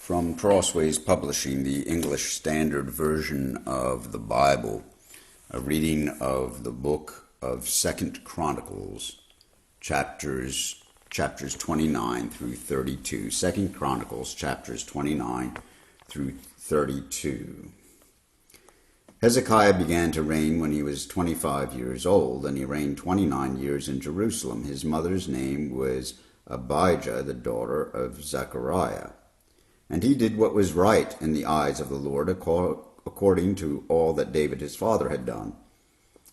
From Crossways Publishing, the English Standard Version of the Bible, a reading of the book of Second Chronicles, chapters 29 through 32. Second Chronicles, chapters 29 through 32. Hezekiah began to reign when he was 25 years old, and he reigned 29 years in Jerusalem. His mother's name was Abijah, the daughter of Zechariah. And he did what was right in the eyes of the Lord, according to all that David his father had done.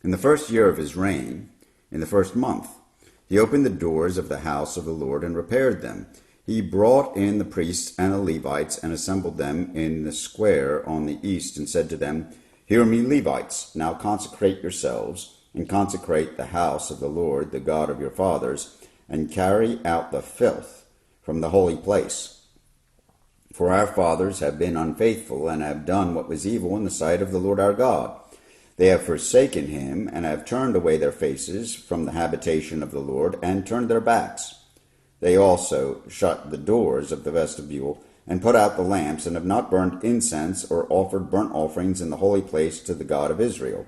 In the first year of his reign, in the first month, he opened the doors of the house of the Lord and repaired them. He brought in the priests and the Levites and assembled them in the square on the east, and said to them, "Hear me, Levites, now consecrate yourselves, and consecrate the house of the Lord, the God of your fathers, and carry out the filth from the holy place. For our fathers have been unfaithful, and have done what was evil in the sight of the Lord our God. They have forsaken him, and have turned away their faces from the habitation of the Lord, and turned their backs. They also shut the doors of the vestibule, and put out the lamps, and have not burned incense or offered burnt offerings in the holy place to the God of Israel.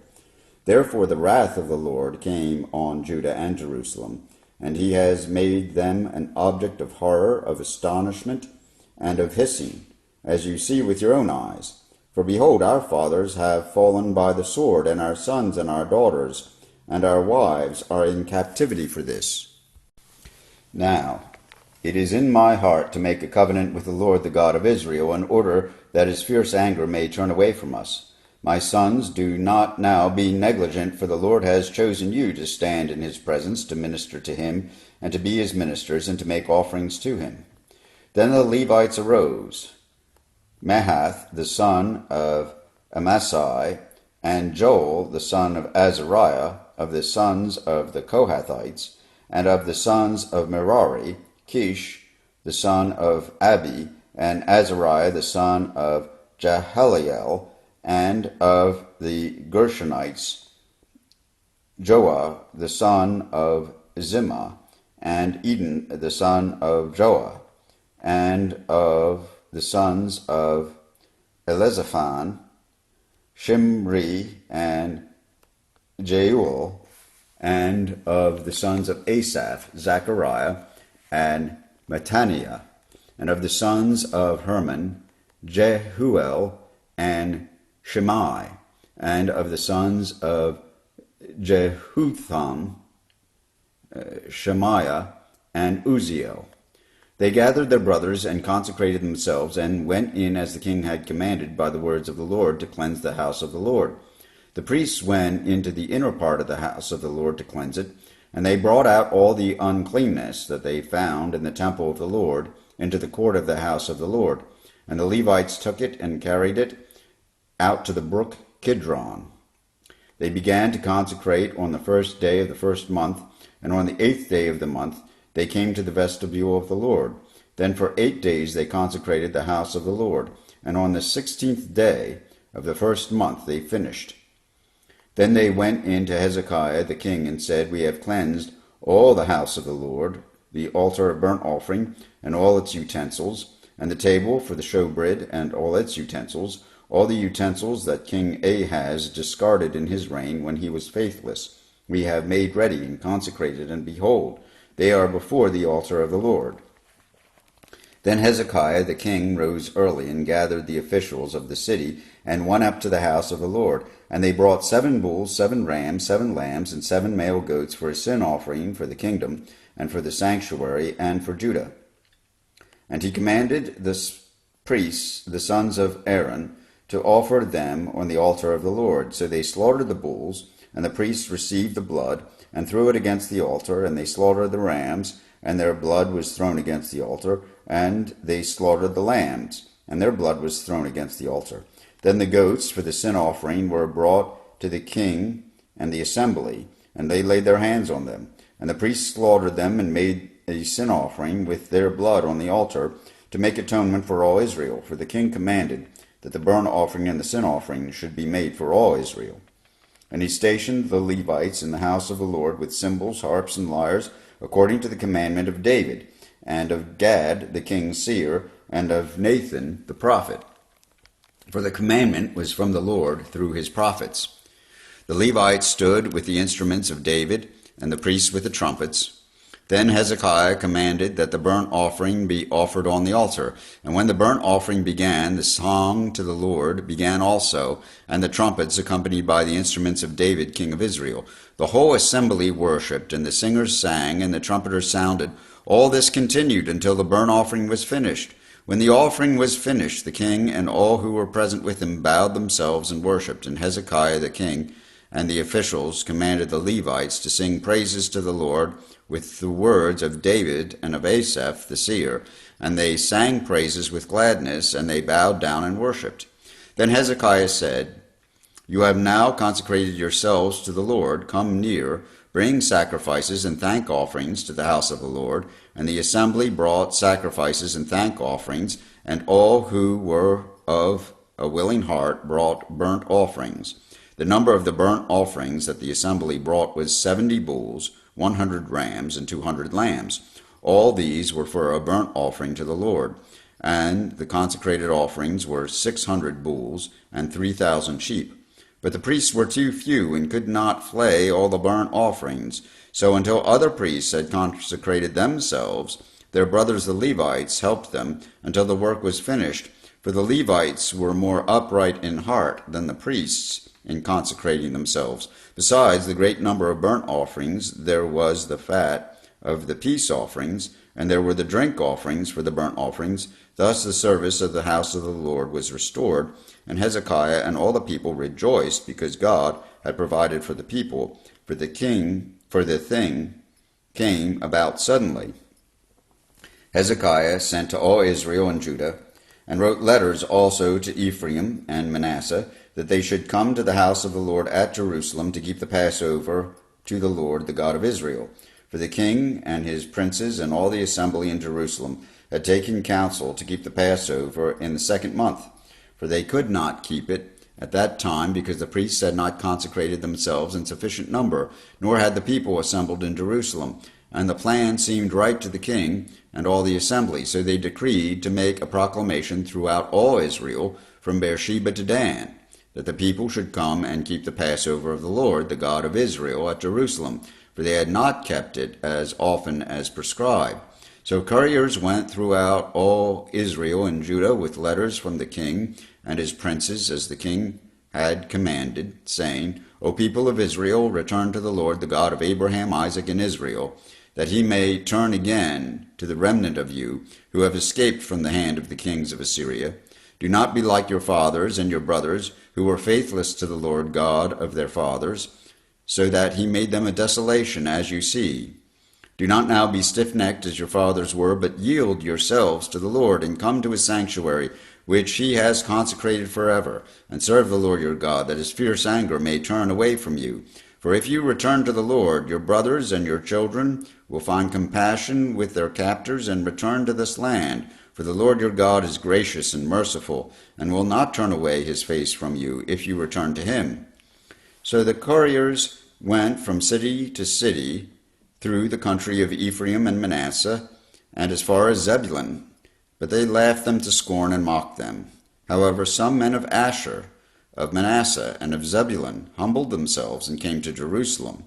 Therefore the wrath of the Lord came on Judah and Jerusalem, and he has made them an object of horror, of astonishment, and of hissing, as you see with your own eyes. For behold, our fathers have fallen by the sword, and our sons and our daughters and our wives are in captivity for this. Now it is in my heart to make a covenant with the Lord, the God of Israel, in order that his fierce anger may turn away from us. My sons, do not now be negligent, for the Lord has chosen you to stand in his presence, to minister to him, and to be his ministers, and to make offerings to him." Then the Levites arose, Mahath the son of Amasai, and Joel the son of Azariah, of the sons of the Kohathites, and of the sons of Merari, Kish the son of Abi, and Azariah the son of Jahaliel, and of the Gershonites, Joah the son of Zimmah, and Eden the son of Joah, and of the sons of Elizaphan, Shimri, and Jeuel, and of the sons of Asaph, Zechariah, and Mattaniah, and of the sons of Herman, Jehuel, and Shimei, and of the sons of Jehutham, Shemaiah, and Uzziel. They gathered their brothers and consecrated themselves, and went in as the king had commanded by the words of the Lord, to cleanse the house of the Lord. The priests went into the inner part of the house of the Lord to cleanse it, and they brought out all the uncleanness that they found in the temple of the Lord into the court of the house of the Lord. And the Levites took it and carried it out to the brook Kidron. They began to consecrate on the first day of the first month, and on the 8th day of the month they came to the vestibule of the Lord. Then for 8 days they consecrated the house of the Lord, and on the 16th day of the first month they finished. Then they went in to Hezekiah the king, and said, "We have cleansed all the house of the Lord, the altar of burnt offering, and all its utensils, and the table for the showbread, and all its utensils, all the utensils that King Ahaz discarded in his reign when he was faithless. We have made ready and consecrated, and behold, they are before the altar of the Lord." Then Hezekiah the king rose early, and gathered the officials of the city, and went up to the house of the Lord. And they brought 7 bulls, 7 rams, 7 lambs, and 7 male goats for a sin offering for the kingdom, and for the sanctuary, and for Judah. And he commanded the priests, the sons of Aaron, to offer them on the altar of the Lord. So they slaughtered the bulls, and the priests received the blood, and threw it against the altar, and they slaughtered the rams, and their blood was thrown against the altar, and they slaughtered the lambs, and their blood was thrown against the altar. Then the goats for the sin offering were brought to the king and the assembly, and they laid their hands on them. And the priests slaughtered them, and made a sin offering with their blood on the altar, to make atonement for all Israel. For the king commanded that the burnt offering and the sin offering should be made for all Israel. And he stationed the Levites in the house of the Lord with cymbals, harps, and lyres, according to the commandment of David, and of Gad the king's seer, and of Nathan the prophet. For the commandment was from the Lord through his prophets. The Levites stood with the instruments of David, and the priests with the trumpets. Then Hezekiah commanded that the burnt offering be offered on the altar. And when the burnt offering began, the song to the Lord began also, and the trumpets accompanied by the instruments of David, king of Israel. The whole assembly worshipped, and the singers sang, and the trumpeters sounded. All this continued until the burnt offering was finished. When the offering was finished, the king and all who were present with him bowed themselves and worshipped. And Hezekiah the king and the officials commanded the Levites to sing praises to the Lord with the words of David and of Asaph the seer. And they sang praises with gladness, and they bowed down and worshipped. Then Hezekiah said, "You have now consecrated yourselves to the Lord. Come near, bring sacrifices and thank offerings to the house of the Lord." And the assembly brought sacrifices and thank offerings, and all who were of a willing heart brought burnt offerings. The number of the burnt offerings that the assembly brought was 70 bulls, 100 rams, and 200 lambs. All these were for a burnt offering to the Lord. And the consecrated offerings were 600 bulls and 3,000 sheep. But the priests were too few and could not flay all the burnt offerings. So until other priests had consecrated themselves, their brothers the Levites helped them until the work was finished. For the Levites were more upright in heart than the priests in consecrating themselves. Besides the great number of burnt offerings, there was the fat of the peace offerings, and there were the drink offerings for the burnt offerings. Thus the service of the house of the Lord was restored, and Hezekiah and all the people rejoiced because God had provided for the people, for the thing came about suddenly. Hezekiah sent to all Israel and Judah, and wrote letters also to Ephraim and Manasseh, that they should come to the house of the Lord at Jerusalem to keep the Passover to the Lord, the God of Israel. For the king and his princes and all the assembly in Jerusalem had taken counsel to keep the Passover in the 2nd month. For they could not keep it at that time, because the priests had not consecrated themselves in sufficient number, nor had the people assembled in Jerusalem. And the plan seemed right to the king and all the assembly. So they decreed to make a proclamation throughout all Israel, from Beersheba to Dan, that the people should come and keep the Passover of the Lord, the God of Israel, at Jerusalem, for they had not kept it as often as prescribed. So couriers went throughout all Israel and Judah with letters from the king and his princes, as the king had commanded, saying, O people of Israel, return to the Lord, the God of Abraham, Isaac, and Israel, that he may turn again to the remnant of you who have escaped from the hand of the kings of Assyria. Do not be like your fathers and your brothers, who were faithless to the Lord God of their fathers, so that he made them a desolation, as you see. Do not now be stiff-necked as your fathers were, but yield yourselves to the Lord, and come to his sanctuary, which he has consecrated forever, and serve the Lord your God, that his fierce anger may turn away from you. For if you return to the Lord, your brothers and your children will find compassion with their captors and return to this land. For the Lord your God is gracious and merciful, and will not turn away his face from you if you return to him. So the couriers went from city to city through the country of Ephraim and Manasseh, and as far as Zebulun. But they laughed them to scorn and mocked them. However, some men of Asher, of Manasseh, and of Zebulun humbled themselves and came to Jerusalem.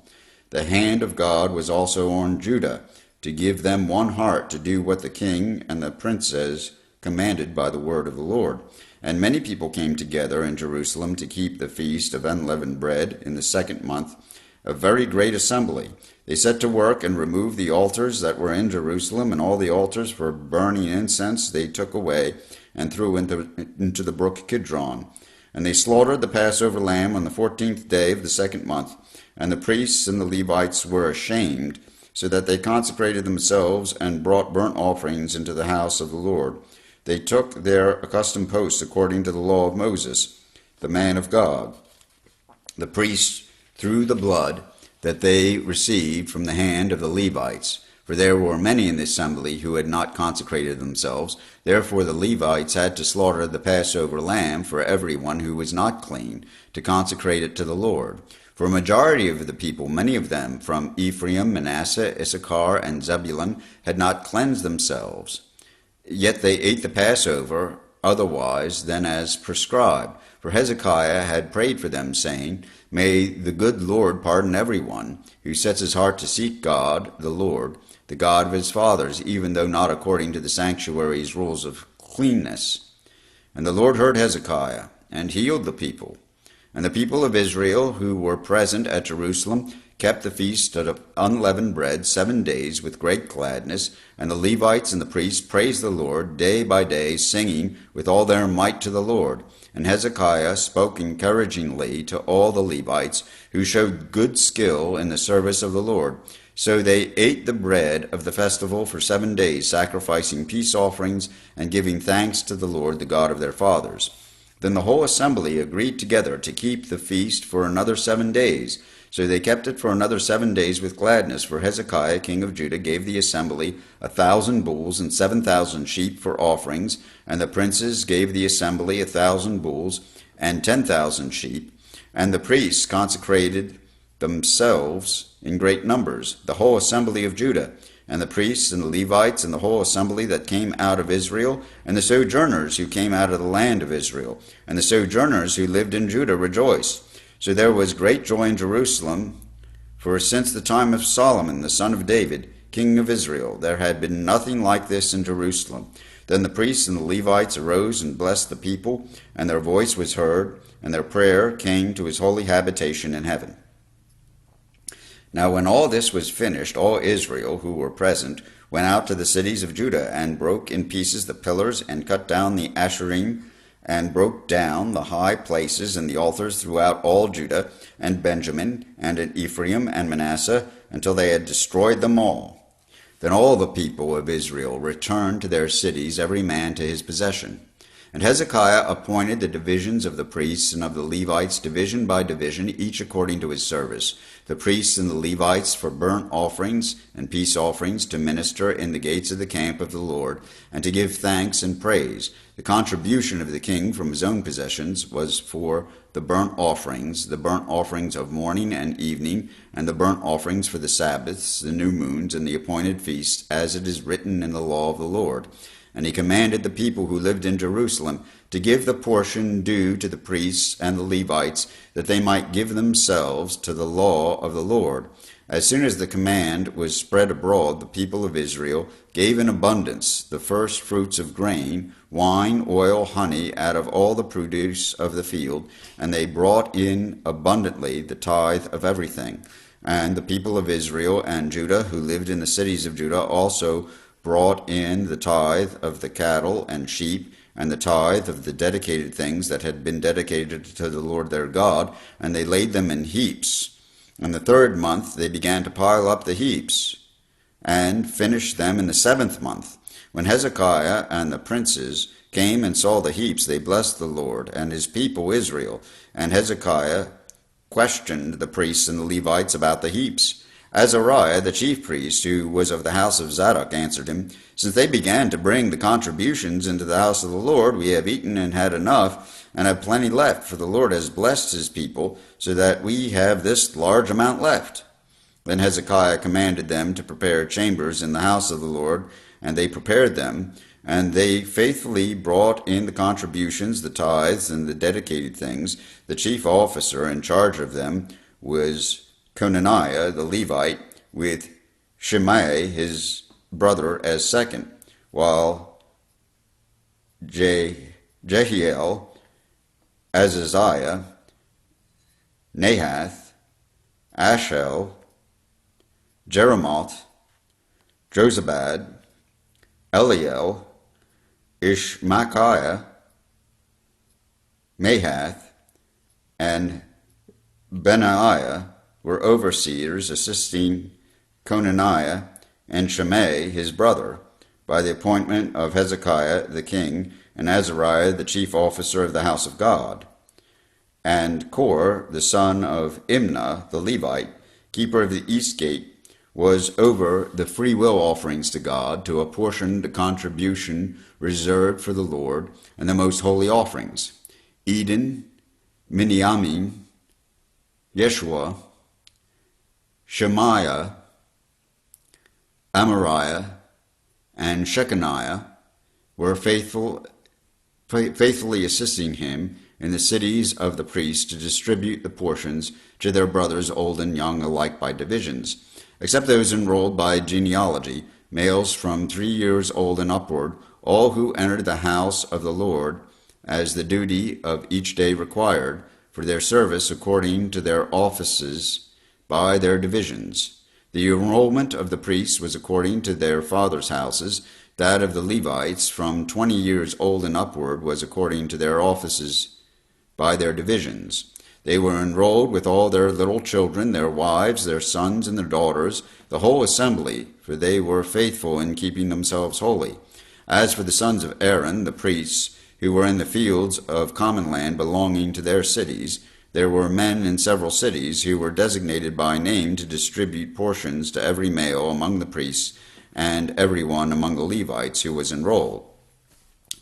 The hand of God was also on Judah, to give them one heart to do what the king and the princes commanded by the word of the Lord. And many people came together in Jerusalem to keep the feast of unleavened bread in the 2nd month, a very great assembly. They set to work and removed the altars that were in Jerusalem, and all the altars for burning incense they took away and threw into the brook Kidron. And they slaughtered the Passover lamb on the 14th day of the 2nd month. And the priests and the Levites were ashamed, so that they consecrated themselves and brought burnt offerings into the house of the Lord. They took their accustomed posts according to the law of Moses, the man of God. The priests threw the blood that they received from the hand of the Levites, for there were many in the assembly who had not consecrated themselves. Therefore the Levites had to slaughter the Passover lamb for everyone who was not clean, to consecrate it to the Lord. For a majority of the people, many of them from Ephraim, Manasseh, Issachar, and Zebulun, had not cleansed themselves. Yet they ate the Passover otherwise than as prescribed. For Hezekiah had prayed for them, saying, May the good Lord pardon everyone who sets his heart to seek God, the Lord, the God of his fathers, even though not according to the sanctuary's rules of cleanness. And the Lord heard Hezekiah, and healed the people. And the people of Israel who were present at Jerusalem kept the feast of unleavened bread 7 days with great gladness, and the Levites and the priests praised the Lord day by day, singing with all their might to the Lord. And Hezekiah spoke encouragingly to all the Levites, who showed good skill in the service of the Lord. So they ate the bread of the festival for 7 days, sacrificing peace offerings and giving thanks to the Lord, the God of their fathers. Then the whole assembly agreed together to keep the feast for another 7 days. So they kept it for another 7 days with gladness, for Hezekiah king of Judah gave the assembly 1,000 bulls and 7,000 sheep for offerings, and the princes gave the assembly 1,000 bulls and 10,000 sheep, and the priests consecrated themselves in great numbers, the whole assembly of Judah, and the priests and the Levites and the whole assembly that came out of Israel, and the sojourners who came out of the land of Israel, and the sojourners who lived in Judah rejoiced. So there was great joy in Jerusalem, for since the time of Solomon the son of David, king of Israel, there had been nothing like this in Jerusalem. Then the priests and the Levites arose and blessed the people, and their voice was heard, and their prayer came to his holy habitation in heaven. Now when all this was finished, all Israel who were present went out to the cities of Judah, and broke in pieces the pillars, and cut down the Asherim, and broke down the high places and the altars throughout all Judah and Benjamin, and in Ephraim and Manasseh, until they had destroyed them all. Then all the people of Israel returned to their cities, every man to his possession. And Hezekiah appointed the divisions of the priests and of the Levites, division by division, each according to his service. The priests and the Levites for burnt offerings and peace offerings, to minister in the gates of the camp of the Lord, and to give thanks and praise. The contribution of the king from his own possessions was for the burnt offerings of morning and evening, and the burnt offerings for the Sabbaths, the new moons, and the appointed feasts, as it is written in the law of the Lord. And he commanded the people who lived in Jerusalem to give the portion due to the priests and the Levites, that they might give themselves to the law of the Lord. As soon as the command was spread abroad, the people of Israel gave in abundance the first fruits of grain, wine, oil, honey, out of all the produce of the field, and they brought in abundantly the tithe of everything. And the people of Israel and Judah, who lived in the cities of Judah, also brought in the tithe of the cattle and sheep, and the tithe of the dedicated things that had been dedicated to the Lord their God, and they laid them in heaps. In the 3rd month they began to pile up the heaps, and finished them in the 7th month. When Hezekiah and the princes came and saw the heaps, they blessed the Lord and his people Israel. And Hezekiah questioned the priests and the Levites about the heaps. Azariah, the chief priest, who was of the house of Zadok, answered him, Since they began to bring the contributions into the house of the Lord, we have eaten and had enough, and have plenty left, for the Lord has blessed his people, so that we have this large amount left. Then Hezekiah commanded them to prepare chambers in the house of the Lord, and they prepared them, and they faithfully brought in the contributions, the tithes, and the dedicated things. The chief officer in charge of them was Conaniah the Levite, with Shimei his brother as second, while Jehiel, Azaziah, Nahath, Ashel, Jeremoth, Jozabad, Eliel, Ishmachiah, Mahath, and Benaiah were overseers, assisting Conaniah and Shimei his brother, by the appointment of Hezekiah the king, and Azariah the chief officer of the house of God. And Kor, the son of Imnah the Levite, keeper of the east gate, was over the free will offerings to God, to apportion the contribution reserved for the Lord, and the most holy offerings. Eden, Miniamin, Yeshua, Shemaiah, Amariah, and Shechaniah, were faithfully assisting him in the cities of the priests to distribute the portions to their brothers, old and young alike, by divisions, except those enrolled by genealogy, males from 3 years old and upward, all who entered the house of the Lord, as the duty of each day required, for their service according to their offices by their divisions. The enrollment of the priests was according to their fathers' houses. That of the Levites from 20 years old and upward was according to their offices by their divisions. They were enrolled with all their little children, their wives, their sons, and their daughters, the whole assembly, for they were faithful in keeping themselves holy. As for the sons of Aaron, the priests, who were in the fields of common land belonging to their cities, there were men in several cities who were designated by name to distribute portions to every male among the priests and every one among the Levites who was enrolled.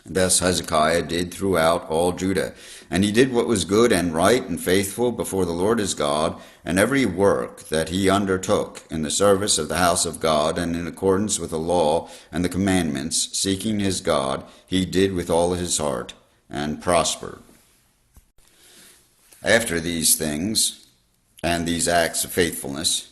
Thus Hezekiah did throughout all Judah, and he did what was good and right and faithful before the Lord his God, and every work that he undertook in the service of the house of God, and in accordance with the law and the commandments, seeking his God, he did with all his heart, and prospered. After these things, and these acts of faithfulness,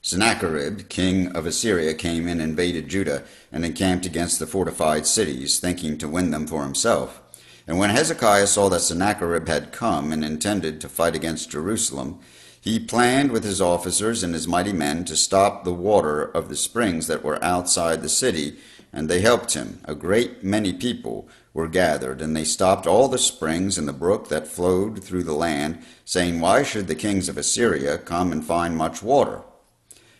Sennacherib, king of Assyria, came and invaded Judah, and encamped against the fortified cities, thinking to win them for himself. And when Hezekiah saw that Sennacherib had come and intended to fight against Jerusalem, he planned with his officers and his mighty men to stop the water of the springs that were outside the city, and they helped him. A great many people were gathered, and they stopped all the springs and the brook that flowed through the land, saying, "Why should the kings of Assyria come and find much water?"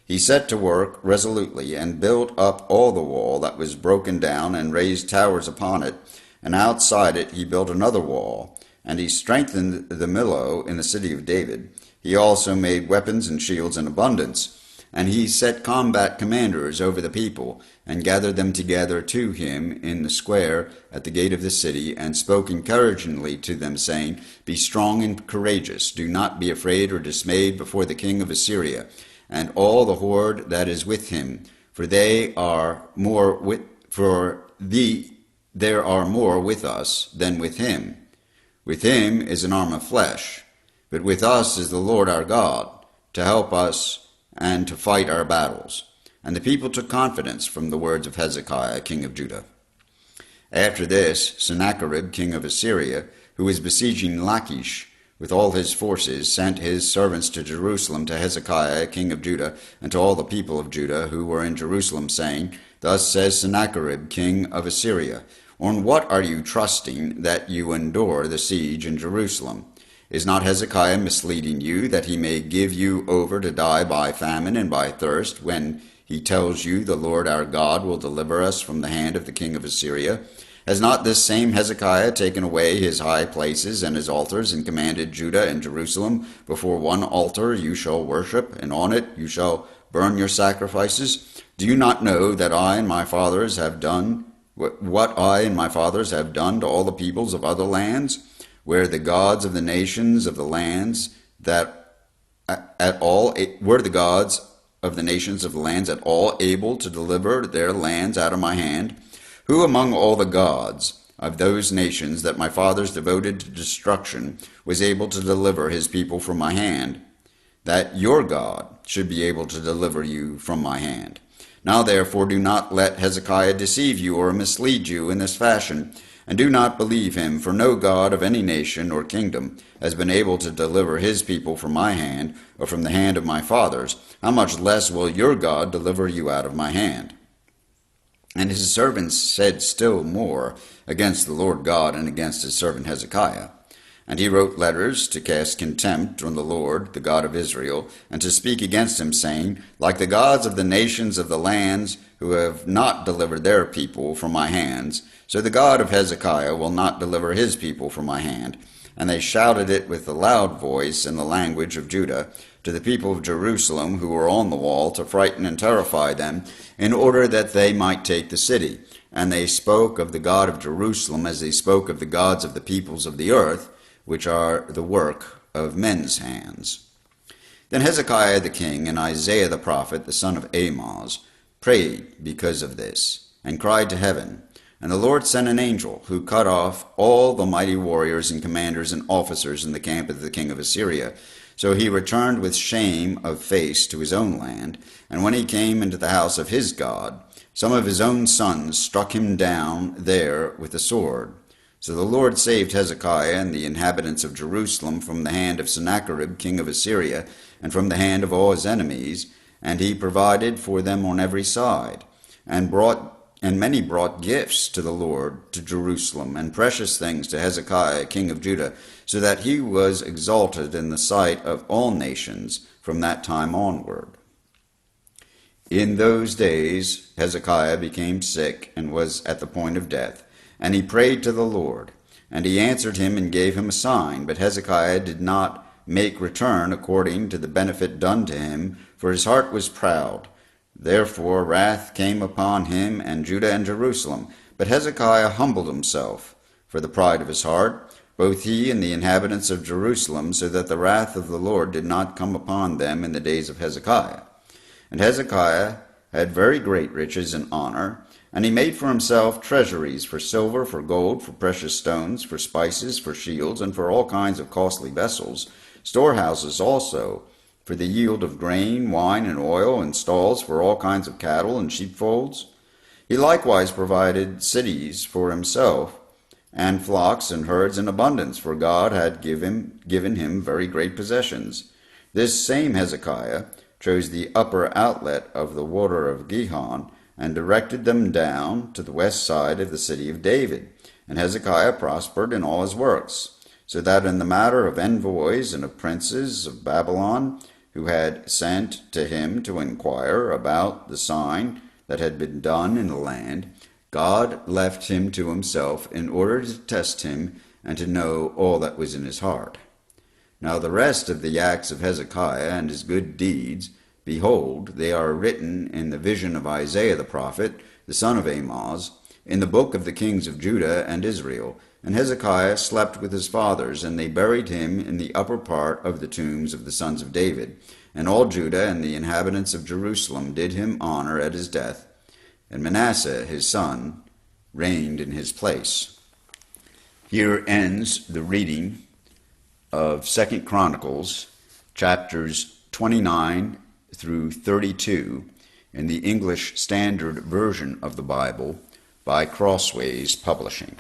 He set to work resolutely, and built up all the wall that was broken down, and raised towers upon it, and outside it he built another wall, and he strengthened the Millo in the city of David. He also made weapons and shields in abundance, and he set combat commanders over the people, and gathered them together to him in the square at the gate of the city, and spoke encouragingly to them, saying, "Be strong and courageous, do not be afraid or dismayed before the king of Assyria, and all the horde that is with him, for there are more with us than with him. With him is an arm of flesh, but with us is the Lord our God, to help us and to fight our battles." And the people took confidence from the words of Hezekiah, king of Judah. After this, Sennacherib, king of Assyria, who was besieging Lachish with all his forces, sent his servants to Jerusalem to Hezekiah, king of Judah, and to all the people of Judah who were in Jerusalem, saying, "Thus says Sennacherib, king of Assyria, on what are you trusting that you endure the siege in Jerusalem? Is not Hezekiah misleading you, that he may give you over to die by famine and by thirst, when he tells you the Lord our God will deliver us from the hand of the king of Assyria? Has not this same Hezekiah taken away his high places and his altars, and commanded Judah and Jerusalem, before one altar you shall worship, and on it you shall burn your sacrifices? Do you not know that I and my fathers have done what I and my fathers have done to all the peoples of other lands, where the gods of the nations of the lands were the gods of the nations of the lands at all able to deliver their lands out of my hand? Who among all the gods of those nations that my fathers devoted to destruction was able to deliver his people from my hand, that your God should be able to deliver you from my hand? Now therefore do not let Hezekiah deceive you or mislead you in this fashion, and do not believe him, for no God of any nation or kingdom has been able to deliver his people from my hand, or from the hand of my fathers. How much less will your God deliver you out of my hand?" And his servants said still more against the Lord God and against his servant Hezekiah. And he wrote letters to cast contempt on the Lord, the God of Israel, and to speak against him, saying, "Like the gods of the nations of the lands who have not delivered their people from my hands, so the God of Hezekiah will not deliver his people from my hand." And they shouted it with a loud voice in the language of Judah to the people of Jerusalem who were on the wall, to frighten and terrify them, in order that they might take the city. And they spoke of the God of Jerusalem as they spoke of the gods of the peoples of the earth, which are the work of men's hands. Then Hezekiah the king and Isaiah the prophet, the son of Amoz, prayed because of this, and cried to heaven. And the Lord sent an angel, who cut off all the mighty warriors and commanders and officers in the camp of the king of Assyria. So he returned with shame of face to his own land. And when he came into the house of his God, some of his own sons struck him down there with the sword. So the Lord saved Hezekiah and the inhabitants of Jerusalem from the hand of Sennacherib king of Assyria, and from the hand of all his enemies, and he provided for them on every side, and many brought gifts to the Lord to Jerusalem, and precious things to Hezekiah king of Judah, so that he was exalted in the sight of all nations from that time onward. In those days Hezekiah became sick and was at the point of death. And he prayed to the Lord, and he answered him and gave him a sign. But Hezekiah did not make return according to the benefit done to him, for his heart was proud. Therefore wrath came upon him and Judah and Jerusalem. But Hezekiah humbled himself for the pride of his heart, both he and the inhabitants of Jerusalem, so that the wrath of the Lord did not come upon them in the days of Hezekiah. And Hezekiah had very great riches and honor, and he made for himself treasuries for silver, for gold, for precious stones, for spices, for shields, and for all kinds of costly vessels, storehouses also, for the yield of grain, wine, and oil, and stalls for all kinds of cattle and sheepfolds. He likewise provided cities for himself, and flocks and herds in abundance, for God had given him very great possessions. This same Hezekiah chose the upper outlet of the water of Gihon, and directed them down to the west side of the city of David. And Hezekiah prospered in all his works, so that in the matter of envoys and of princes of Babylon, who had sent to him to inquire about the sign that had been done in the land, God left him to himself in order to test him and to know all that was in his heart. Now the rest of the acts of Hezekiah and his good deeds, behold, they are written in the vision of Isaiah the prophet, the son of Amoz, in the book of the kings of Judah and Israel. And Hezekiah slept with his fathers, and they buried him in the upper part of the tombs of the sons of David. And all Judah and the inhabitants of Jerusalem did him honor at his death. And Manasseh his son reigned in his place. Here ends the reading of 2 Chronicles, chapters 29 through 32, in the English Standard Version of the Bible by Crossways Publishing.